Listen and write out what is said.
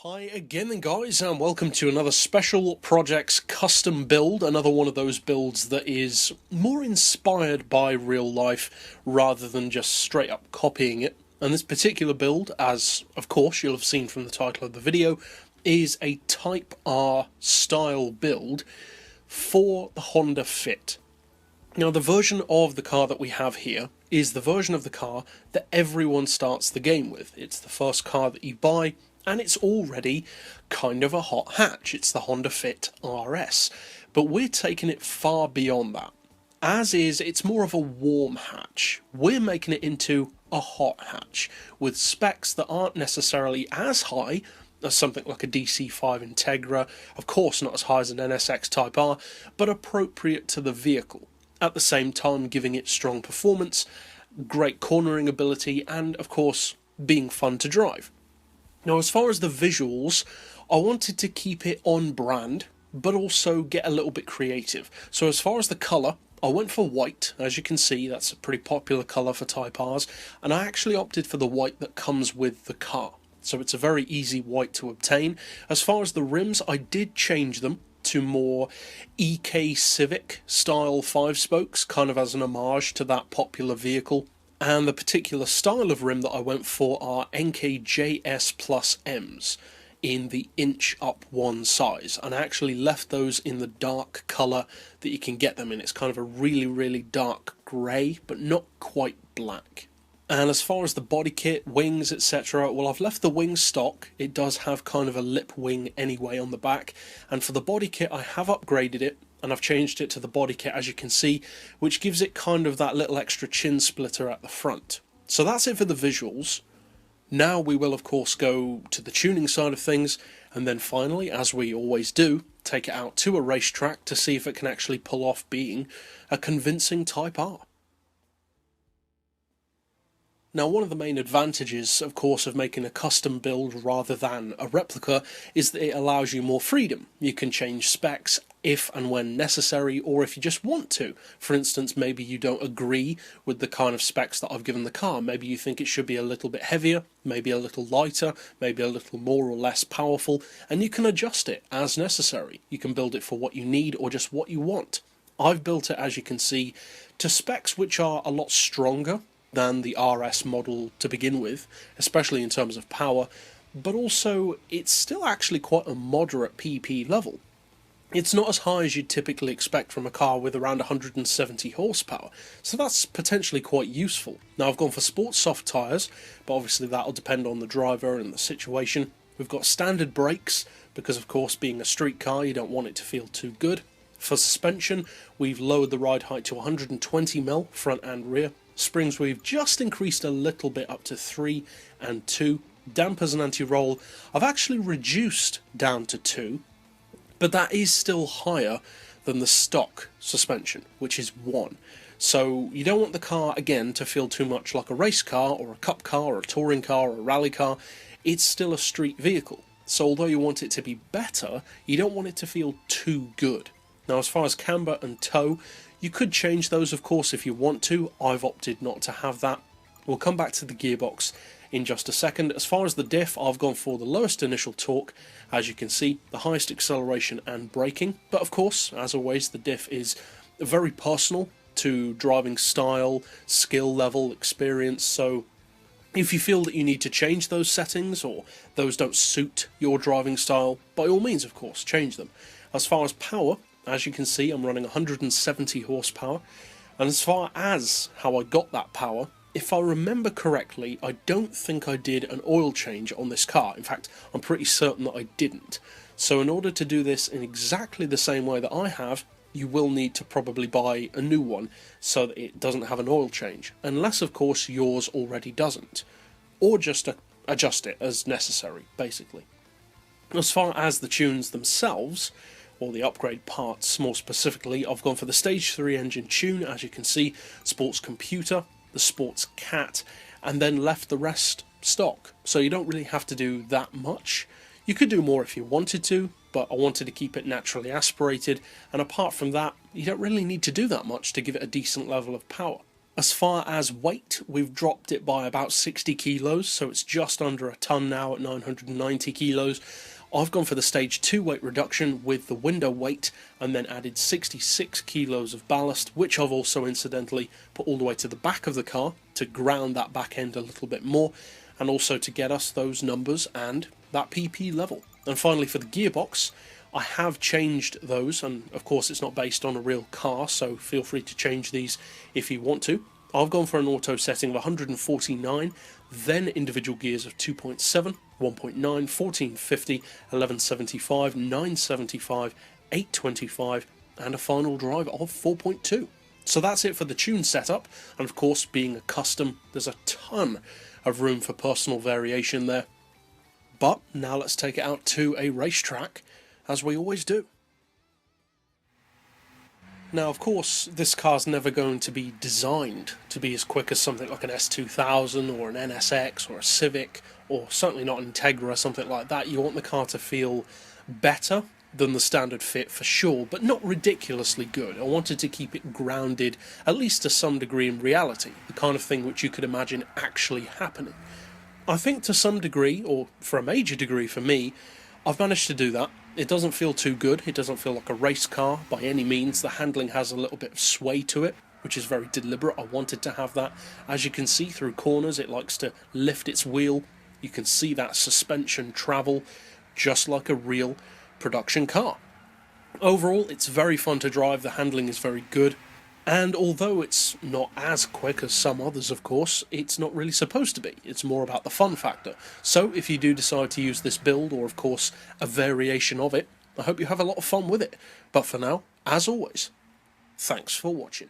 Hi again then guys, and welcome to another Special Projects custom build, another one of those builds that is more inspired by real life rather than just straight up copying it. And this particular build, as of course you'll have seen from the title of the video, is a Type R style build for the Honda Fit. Now the version of the car that we have here is the version of the car that everyone starts the game with. It's the first car that you buy, and it's already kind of a hot hatch. It's the Honda Fit RS, but we're taking it far beyond that. As is, it's more of a warm hatch. We're making it into a hot hatch, with specs that aren't necessarily as high as something like a DC5 Integra, of course not as high as an NSX Type R, but appropriate to the vehicle, at the same time giving it strong performance, great cornering ability, and of course being fun to drive. Now as far as the visuals, I wanted to keep it on brand, but also get a little bit creative. So as far as the colour, I went for white. As you can see, that's a pretty popular colour for Type Rs, and I actually opted for the white that comes with the car. So it's a very easy white to obtain. As far as the rims, I did change them to more EK Civic style 5-spokes, kind of as an homage to that popular vehicle. And the particular style of rim that I went for are NKJS Plus Ms in the inch up one size, and I actually left those in the dark colour that you can get them in. It's kind of a really dark grey, but not quite black. And as far as the body kit, wings, etc., well, I've left the wings stock. It does have kind of a lip wing anyway on the back, and for the body kit I have upgraded it, and I've changed it to the body kit, as you can see, which gives it kind of that little extra chin splitter at the front. So that's it for the visuals. Now we will of course go to the tuning side of things, and then finally, as we always do, take it out to a racetrack to see if it can actually pull off being a convincing Type R. Now one of the main advantages, of course, of making a custom build rather than a replica is that it allows you more freedom. You can change specs if and when necessary, or if you just want to. For instance, maybe you don't agree with the kind of specs that I've given the car. Maybe you think it should be a little bit heavier, maybe a little lighter, maybe a little more or less powerful, and you can adjust it as necessary. You can build it for what you need or just what you want. I've built it, as you can see, to specs which are a lot stronger than the RS model to begin with, especially in terms of power, but also it's still actually quite a moderate PP level. It's not as high as you'd typically expect from a car with around 170 horsepower, so that's potentially quite useful. Now I've gone for sports soft tyres, but obviously that'll depend on the driver and the situation. We've got standard brakes, because of course being a street car you don't want it to feel too good. For suspension, we've lowered the ride height to 120mm front and rear. Springs we've just increased a little bit up to 3 and 2. Dampers and anti-roll I've actually reduced down to 2, but that is still higher than the stock suspension, which is 1. So you don't want the car, again, to feel too much like a race car or a cup car or a touring car or a rally car. It's still a street vehicle, so although you want it to be better, you don't want it to feel too good. Now as far as camber and toe, you could change those of course if you want to. I've opted not to have that. We'll come back to the gearbox in just a second. As far as the diff, I've gone for the lowest initial torque, as you can see, the highest acceleration and braking, but of course, as always, the diff is very personal to driving style, skill level, experience, so if you feel that you need to change those settings or those don't suit your driving style, by all means of course, change them. As far as power, as you can see, I'm running 170 horsepower, and as far as how I got that power, if I remember correctly, I don't think I did an oil change on this car. In fact, I'm pretty certain that I didn't. So in order to do this in exactly the same way that I have, you will need to probably buy a new one so that it doesn't have an oil change, unless of course yours already doesn't, or just adjust it as necessary, basically. As far as the tunes themselves, or the upgrade parts more specifically, I've gone for the Stage 3 engine tune, as you can see, Sports Computer, the Sports Cat, and then left the rest stock. So you don't really have to do that much. You could do more if you wanted to, but I wanted to keep it naturally aspirated, and apart from that, you don't really need to do that much to give it a decent level of power. As far as weight, we've dropped it by about 60 kilos, so it's just under a ton now at 990 kilos. I've gone for the stage 2 weight reduction with the window weight and then added 66 kilos of ballast, which I've also incidentally put all the way to the back of the car to ground that back end a little bit more, and also to get us those numbers and that PP level. And finally, for the gearbox, I have changed those, and of course it's not based on a real car, so feel free to change these if you want to. I've gone for an auto setting of 149, then individual gears of 2.7, 1.9, 1450, 1175, 975, 825, and a final drive of 4.2. So that's it for the tune setup, and of course, being a custom, there's a ton of room for personal variation there. But now let's take it out to a racetrack, as we always do. Now, of course, this car's never going to be designed to be as quick as something like an S2000 or an NSX or a Civic, or certainly not an Integra, something like that. You want the car to feel better than the standard fit for sure, but not ridiculously good. I wanted to keep it grounded, at least to some degree, in reality, the kind of thing which you could imagine actually happening. I think to some degree, or for a major degree for me, I've managed to do that. It doesn't feel too good, it doesn't feel like a race car by any means. The handling has a little bit of sway to it, which is very deliberate. I wanted to have that. As you can see through corners, it likes to lift its wheel. You can see that suspension travel, just like a real production car. Overall, it's very fun to drive, the handling is very good. And although it's not as quick as some others, of course, it's not really supposed to be. It's more about the fun factor. So if you do decide to use this build, or of course a variation of it, I hope you have a lot of fun with it. But for now, as always, thanks for watching.